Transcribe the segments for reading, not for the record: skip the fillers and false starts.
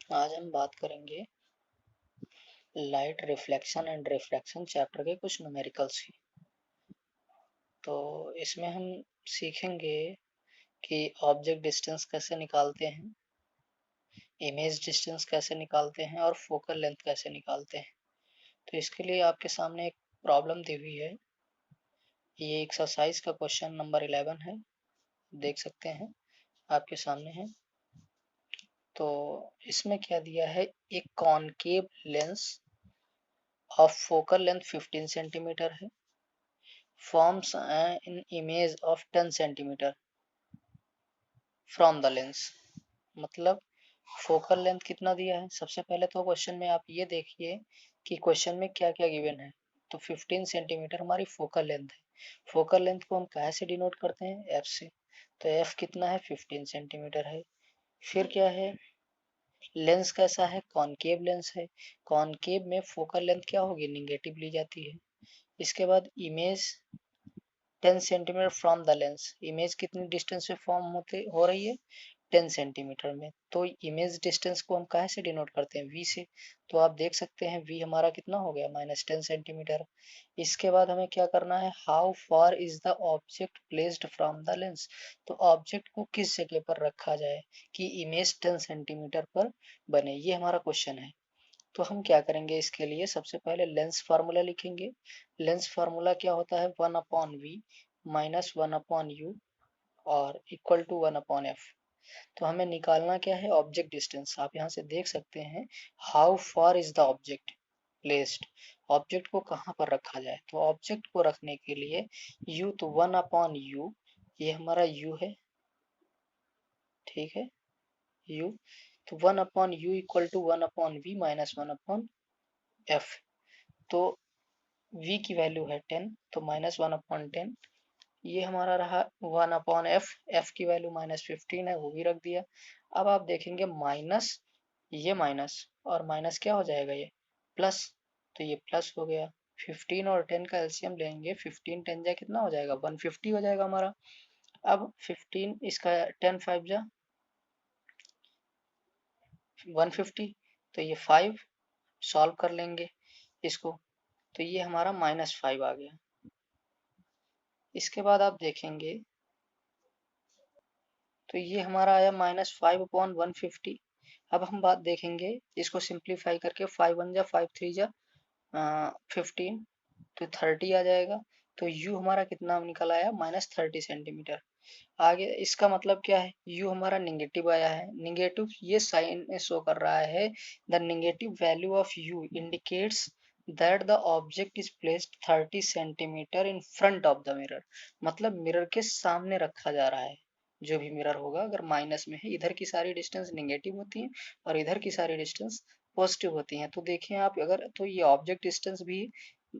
आज हम बात करेंगे light reflection and refraction chapter के कुछ न्यूमेरिकल्स की। तो इसमें हम सीखेंगे कि ऑब्जेक्ट डिस्टेंस कैसे निकालते हैं, इमेज डिस्टेंस कैसे निकालते हैं और फोकल लेंथ कैसे निकालते हैं। तो इसके लिए आपके सामने एक प्रॉब्लम दी हुई है। ये एक्सरसाइज का क्वेश्चन नंबर 11 है, देख सकते हैं आपके सामने है। तो इसमें क्या दिया है, एक concave lens of focal length 15 centimetre है, forms an image of 10 centimetre from the lens. मतलब फोकल लेंथ कितना दिया है। सबसे पहले तो क्वेश्चन में आप ये देखिए कि क्वेश्चन में क्या क्या गिवन है। तो 15 सेंटीमीटर हमारी फोकल लेंथ है। फोकल लेंथ को हम कहाँ से डिनोट करते हैं, एफ से। तो एफ कितना है, 15 सेंटीमीटर है। फिर क्या है, लेंस कैसा है, कॉनकेव लेंस है। कॉनकेव में फोकल लेंथ क्या होगी, निगेटिव ली जाती है। इसके बाद image 10 centimetre from the lens. Image कितनी डिस्टेंस पे फॉर्म हो रही है, 10 सेंटीमीटर में। तो इमेज डिस्टेंस को हम कहाँ से डिनोट करते हैं, वी से। तो आप देख सकते हैं वी हमारा कितना हो गया, -10 सेंटीमीटर। इसके बाद हमें क्या करना है, how far is the object placed from the lens. तो ऑब्जेक्ट को किस जगह पर रखा जाए कि इमेज 10 सेंटीमीटर पर बने, ये हमारा क्वेश्चन है। तो हम क्या करेंगे, इसके लिए सबसे पहले लेंस फार्मूला लिखेंगे। लेंस फार्मूला क्या होता है, 1/v माइनस 1/u और इक्वल टू 1/f। तो हमें निकालना क्या है, ऑब्जेक्ट डिस्टेंस। आप यहाँ से देख सकते हैं how far is the object placed. Object को कहाँ पर रखा जाए, तो ऑब्जेक्ट को रखने के लिए u, तो 1/u, ये हमारा u है, ठीक है, u। तो 1/u equal to 1/v minus 1/f। तो v की वैल्यू है 10, तो -1/10। ये हमारा रहा 1/f। f की वैल्यू -15 है, वो भी रख दिया। अब आप देखेंगे माइनस, ये माइनस और माइनस क्या हो जाएगा, ये प्लस। तो ये प्लस हो गया। 15 और 10 का एलसीएम लेंगे, 15 10 जा कितना हो जाएगा, 150 हो जाएगा हमारा। अब 15 इसका 10 5 जा 150, तो ये 5 सॉल्व कर लेंगे इसको। तो ये हमारा -5 आ गया। इसके बाद आप देखेंगे तो ये हमारा आया -5/150। अब हम बात देखेंगे इसको सिंप्लीफाई करके, 5 1 जा 5 3 जा 15, तो 30 आ जाएगा। तो u हमारा कितना निकल आया, -30 सेंटीमीटर। आगे इसका मतलब क्या है, u हमारा निगेटिव आया है। निगेटिव ये साइन शो कर रहा है, the negative value of u indicates that the object is placed 30 centimetre in front of the mirror. मतलब मिरर के सामने रखा जा रहा है। जो भी मिरर होगा अगर माइनस में है, इधर की सारी डिस्टेंस निगेटिव होती है और इधर की सारी डिस्टेंस पॉजिटिव होती हैं। तो देखें आप अगर, तो ये ऑब्जेक्ट डिस्टेंस भी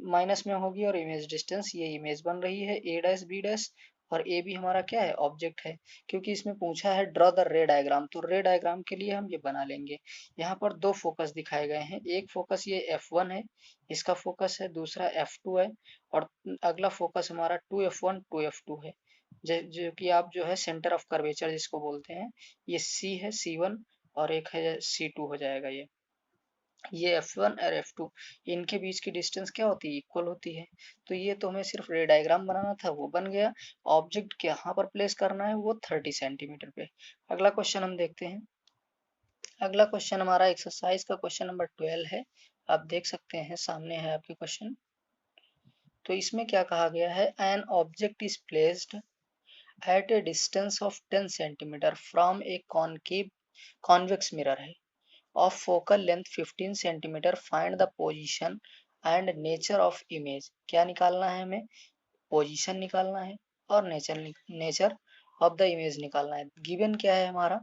माइनस में होगी और इमेज डिस्टेंस, ये इमेज बन रही है ए डैश बी डैश, और ए भी हमारा क्या है, ऑब्जेक्ट है। क्योंकि इसमें पूछा है ड्रॉ द रे डायग्राम, तो रे डायग्राम के लिए हम ये बना लेंगे। यहाँ पर दो फोकस दिखाए गए हैं, एक फोकस ये F1 है, इसका फोकस है, दूसरा F2 है, और अगला फोकस हमारा 2F1 2F2 है। जो कि आप जो है सेंटर ऑफ कर्वेचर जिसको बोलते हैं, ये C है, C1, और एक है C2 हो जाएगा ये F1 और F2, इनके बीच की डिस्टेंस क्या होती है, इक्वल होती है। तो ये तो हमें सिर्फ रे डायग्राम बनाना था, वो बन गया। ऑब्जेक्ट कहाँ पर प्लेस करना है, वो 30 सेंटीमीटर पे। अगला क्वेश्चन हम देखते हैं। अगला क्वेश्चन हमारा एक्सरसाइज का क्वेश्चन नंबर 12 है। आप देख सकते हैं सामने है आपके क्वेश्चन। तो इसमें क्या कहा गया है, an object is placed at a distance of 10 centimetre from A concave convex mirror है of focal length 15 centimetre, find the position and nature of image. क्या निकालना है हमें, पोजीशन निकालना है और नेचर ऑफ द इमेज निकालना है। गिवन क्या है हमारा,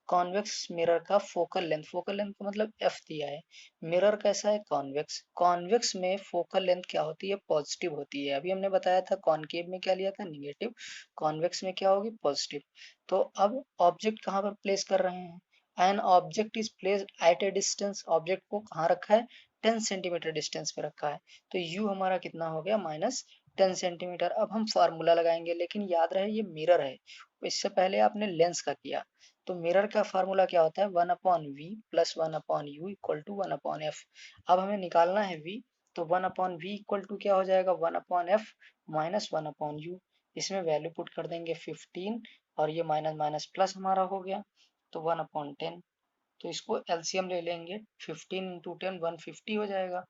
कॉन्वेक्स मिरर का फोकल लेंथ, फोकल लेंथ का मतलब एफ दिया है। मिरर कैसा है, कॉन्वेक्स। कॉन्वेक्स में फोकल लेंथ क्या होती है, पॉजिटिव होती है। अभी हमने बताया था कॉनकेव में क्या लिया था, निगेटिव। कॉन्वेक्स में क्या होगी, पॉजिटिव। तो अब ऑब्जेक्ट कहाँ पर प्लेस कर रहे हैं, an object is placed at a distance. Object को कहाँ रखा है, 10 सेंटीमीटर डिस्टेंस पे रखा है। तो u हमारा कितना हो गया, 10 सेंटीमीटर। अब हम फार्मूला लगाएंगे, लेकिन याद रहे ये मिरर है, इससे पहले आपने लेंस का किया। तो मिरर का फार्मूला क्या होता है, 1/v plus 1/u equal to 1/f। अब हमें निकालना है v, तो 1/v इक्वल टू क्या हो जाएगा, 1/f माइनस 1/u। इसमें वैल्यू पुट कर देंगे 15, और ये माइनस माइनस प्लस हमारा हो गया, तो 1/10। तो इसको एलसीएम ले लेंगे, 15 इंटू 10 150 हो जाएगा।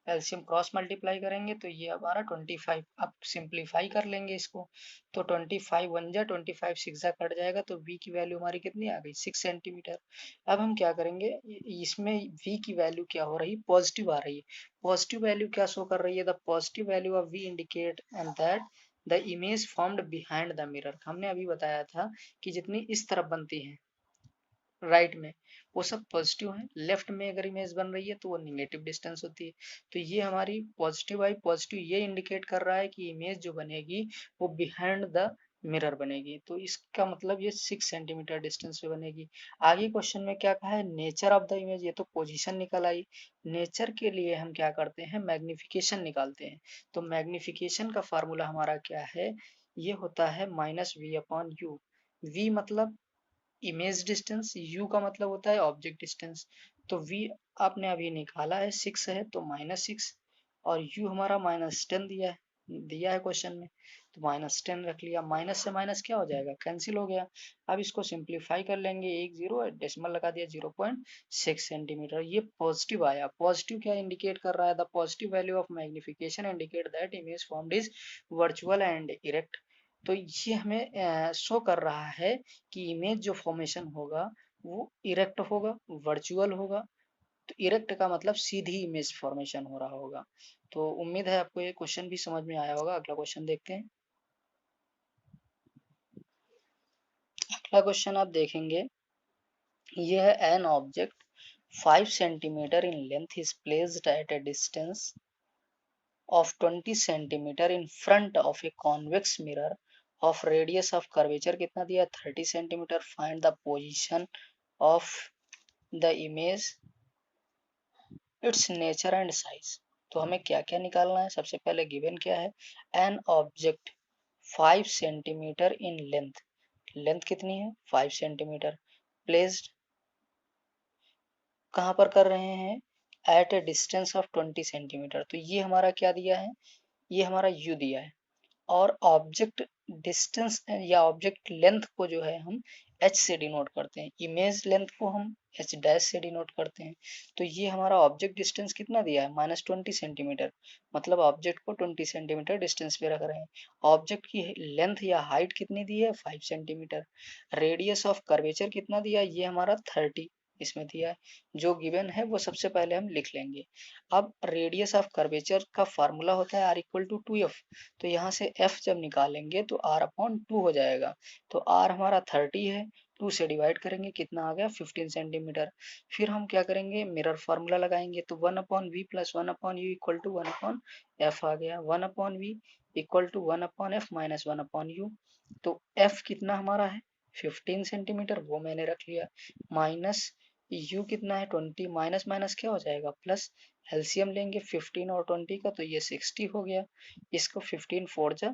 एलसीएम क्रॉस मल्टीप्लाई करेंगे तो ये हमारा 25। अब सिंप्लीफाई कर लेंगे इसको, तो 25 वन जा 25 सिक्स जा कट जाएगा, तो v की वैल्यू हमारी कितनी आ गई, 6 सेंटीमीटर। अब हम क्या करेंगे, इसमें v की वैल्यू क्या हो रही है, पॉजिटिव आ रही है। पॉजिटिव वैल्यू क्या शो कर रही है, the positive value of v indicate and that the image formed behind the mirror. हमने अभी बताया था कि जितनी इस तरफ बनती है राइट में, वो सब पॉजिटिव है, लेफ्ट में अगर इमेज बन रही है तो वो निगेटिव डिस्टेंस होती है। तो ये हमारी पॉजिटिव आई, पॉजिटिव ये इंडिकेट कर रहा है कि इमेज जो बनेगी वो बिहाइंड द मिरर बनेगी, तो इसका मतलब ये 6 सेंटीमीटर डिस्टेंस पे बनेगी। आगे क्वेश्चन में क्या कहा है, नेचर ऑफ द इमेज, ये तो पोजीशन निकल आई। नेचर के लिए हम क्या करते हैं, मैग्निफिकेशन निकालते हैं। तो मैग्निफिकेशन का फार्मूला हमारा क्या है, ये होता है -v/u। v मतलब इमेज डिस्टेंस, u का मतलब होता है ऑब्जेक्ट डिस्टेंस। तो v आपने अभी निकाला है 6 है, तो -6, और u हमारा -10 दिया है क्वेश्चन में, तो -10 रख लिया। माइनस से माइनस क्या हो जाएगा, कैंसिल हो गया। अब इसको सिंप्लीफाई कर लेंगे, एक जीरो डेसिमल लगा दिया, 0.6 सेंटीमीटर। ये पॉजिटिव आया। पॉजिटिव क्या इंडिकेट कर रहा है, the positive value of magnification indicate that image formed is virtual and erect. तो ये हमें शो कर रहा है कि इमेज जो फॉर्मेशन होगा वो इरेक्ट होगा, वर्चुअल होगा। तो इरेक्ट का मतलब सीधी इमेज फॉर्मेशन हो रहा होगा। तो उम्मीद है आपको ये क्वेश्चन भी समझ में आया होगा। अगला क्वेश्चन देखते हैं। अगला क्वेश्चन आप देखेंगे, ये है an object 5 centimetre in length is placed at a distance of 20 centimetre in front of a convex mirror of radius of curvature कितना दिया है, 30 centimetre. Find the position of the image, it's nature and size. तो हमें क्या क्या निकालना है, सबसे पहले गिवन क्या है, an object 5 centimetre in length, length कितनी है 5 सेंटीमीटर, प्लेस्ड कहाँ पर कर रहे हैं, at a distance of 20 centimetre. तो ये हमारा क्या दिया है, ये हमारा u दिया है। और ऑब्जेक्ट डिस्टेंस या ऑब्जेक्ट लेंथ को जो है हम h से डिनोट करते हैं, इमेज लेंथ को हम h डैश से डिनोट करते हैं। तो ये हमारा ऑब्जेक्ट डिस्टेंस कितना दिया है, -20 सेंटीमीटर, मतलब ऑब्जेक्ट को 20 सेंटीमीटर डिस्टेंस पे रख रहे हैं। ऑब्जेक्ट की लेंथ या हाइट कितनी दी है, 5 सेंटीमीटर। रेडियस ऑफ कर्वेचर कितना दिया है, ये हमारा 30 इसमें दिया है। जो गिवन है वो सबसे पहले हम लिख लेंगे। अब रेडियस ऑफ कर्वेचर का फार्मूला होता है r इक्वल टू 2f। तो यहाँ से f जब निकालेंगे तो r/2 हो जाएगा। तो r हमारा 30 है, 2 से डिवाइड करेंगे, कितना आ गया 15 सेंटीमीटर। फिर हम क्या करेंगे, मिरर फार्मूला लगाएंगे, तो 1/v plus 1/u equal to 1/f आ गया। 1/v equal to 1/f minus 1/u। तो f कितना हमारा है 15 सेंटीमीटर, वो मैंने रख लिया, माइनस u कितना है 20, माइनस माइनस क्या हो जाएगा प्लस। एलसीएम लेंगे 15 और 20 का, तो ये 60 हो गया। इसको 15 4 जा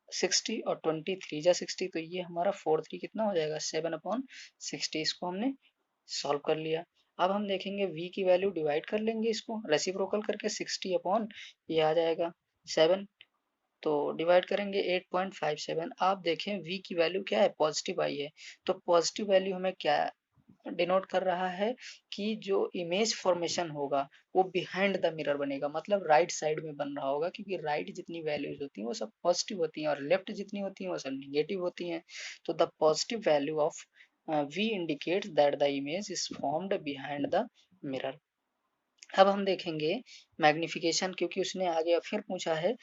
60 और 20 3 जा 60, तो ये हमारा 4 3 कितना हो जाएगा 7/60। इसको हमने सॉल्व कर लिया। अब हम देखेंगे v की वैल्यू डिवाइड कर लेंगे, इसको रेसिप्रोकल करके 60 अपॉन ये आ जाएगा 7, तो डिवाइड करेंगे 8.57। आप देखें v की वैल्यू क्या है, पॉजिटिव आई है। तो पॉजिटिव वैल्यू हमें क्या डिनोट कर रहा है कि जो इमेज फॉर्मेशन होगा वो बिहाइंड द मिरर बनेगा, मतलब राइट साइड में बन रहा होगा, क्योंकि राइट जितनी वैल्यूज होती हैं वो सब पॉजिटिव होती हैं और लेफ्ट जितनी होती हैं वो सब निगेटिव होती हैं। तो the positive value of v indicates that the image is formed behind the mirror. अब हम देखेंगे मैग्निफिकेशन, क्योंकि उसने आगे फिर पूछा है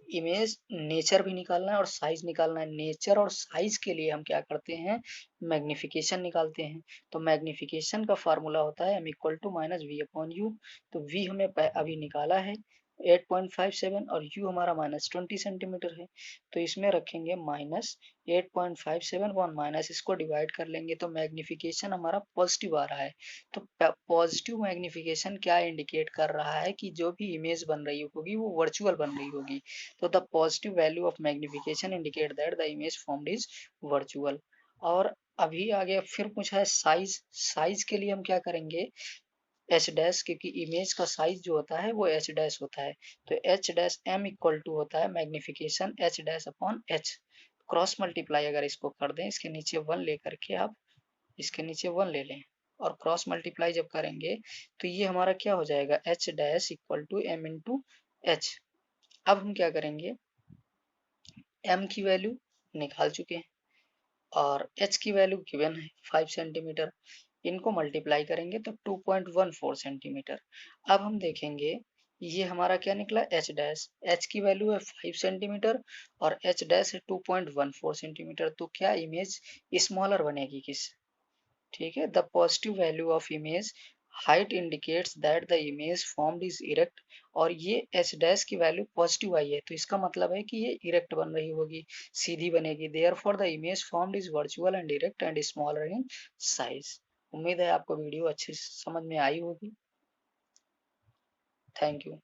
इमेज नेचर भी निकालना है और साइज निकालना है। नेचर और साइज के लिए हम क्या करते हैं, मैग्निफिकेशन निकालते हैं। तो मैग्निफिकेशन का फार्मूला होता है m इक्वल टू -v/u। तो v हमें अभी निकाला है, 8.57 और u हमारा -20 सेंटीमीटर है, तो इसमें रखेंगे -8.57 और माइनस इसको डिवाइड कर लेंगे तो मैग्निफिकेशन हमारा पॉजिटिव आ रहा है। तो पॉजिटिव मैग्निफिकेशन क्या इंडिकेट कर रहा है कि जो भी इमेज बन रही होगी वो वर्चुअल बन रही होगी। तो the positive value of magnification indicate that the image formed is virtual. और अभी आगे फिर पूछा है साइज। साइज के लिए हम क्या करेंगे, एच डैश, क्योंकि इमेज का साइज जो होता है वो एच डैश होता है, तो H dash M equal to होता है magnification H dash upon H. Cross multiply अगर इसको कर दें, इसके नीचे वन लेकर के आप इसके नीचे वन ले लें और क्रॉस मल्टीप्लाई जब करेंगे तो ये हमारा क्या हो जाएगा, H dash equal to M into H. अब हम क्या करेंगे, एम की वैल्यू निकाल चुके हैं और एच की वैल्यू गिवन है 5 सेंटीमीटर, इनको मल्टीप्लाई करेंगे तो 2.14 सेंटीमीटर। अब हम देखेंगे ये हमारा क्या निकला, एच डैश, एच की वैल्यू है 5 सेंटीमीटर और एच डैश है 2.14 सेंटीमीटर, तो क्या इमेज स्मॉलर बनेगी किस, ठीक है। The positive value of image height indicates that the image formed is erect, और ये एच डैश की वैल्यू पॉजिटिव आई है तो इसका मतलब है कि ये इरेक्ट बन रही होगी, सीधी बनेगी। Therefore the image formed is virtual and erect and smaller in size. उम्मीद है आपको वीडियो अच्छी समझ में आई होगी। Thank you.